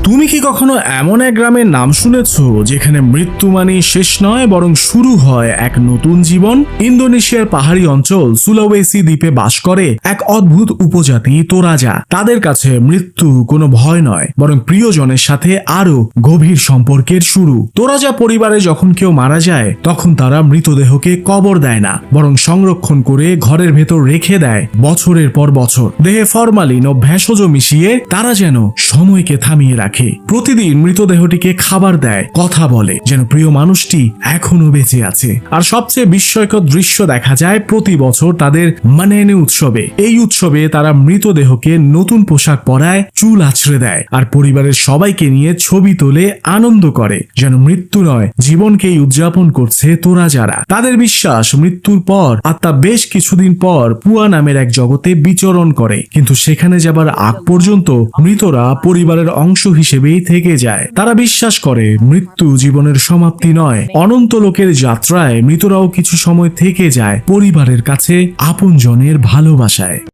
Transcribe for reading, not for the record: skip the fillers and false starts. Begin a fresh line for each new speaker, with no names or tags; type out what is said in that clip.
তুমি কি কখনো এমন এক গ্রামের নাম শুনেছো যেখানে মৃত্যু মানে শেষ নয় বরং শুরু হয় এক নতুন জীবন? ইন্দোনেশিয়ার পাহাড়ি অঞ্চল সুলাওয়েসি দ্বীপে বাস করে এক অদ্ভুত উপজাতি তোরাজা। তাদের কাছে মৃত্যু কোনো ভয় নয় বরং প্রিয়জনের সাথে আরো গভীর সম্পর্কের শুরু। তোরাজা পরিবারে যখন কেউ মারা যায় তখন তারা মৃতদেহকে কবর দেয় না, বরং সংরক্ষণ করে ঘরের ভেতর রেখে দেয় বছরের পর বছর। দেহে ফরমালিন ও ভেষজ মিশিয়ে তারা যেন সময়কে থামিয়ে রাখে। প্রতিদিন মৃতদেহটিকে খাবার দেয়, কথা বলে যেন প্রিয় মানুষটি এখনো বেঁচে আছে। আর সবচেয়ে বিস্ময়কর দৃশ্য দেখা যায় প্রতি বছর তাদের মানেনে উৎসবে। এই উৎসবে তারা মৃতদেহকে নতুন পোশাক পরায়, চুল আছড়ে দেয় আর পরিবারের সবাইকে নিয়ে ছবি তোলে, আনন্দ করে যেন মৃত্যু নয় জীবনকেই উদযাপন করছে তোরাজারা। তাদের বিশ্বাস মৃত্যুর পর আত্মা বেশ কিছুদিন পর পুয়া নামের এক জগতে বিচরণ করে, কিন্তু সেখানে যাবার আগ পর্যন্ত মৃতরা পরিবারের অংশ হিসেবেই থেকে যায়। তারা বিশ্বাস করে মৃত্যু জীবনের সমাপ্তি নয়, অনন্ত লোকের যাত্রায় মৃতরাও কিছু সময় থেকে যায় পরিবারের কাছে আপনজনের ভালোবাসায়।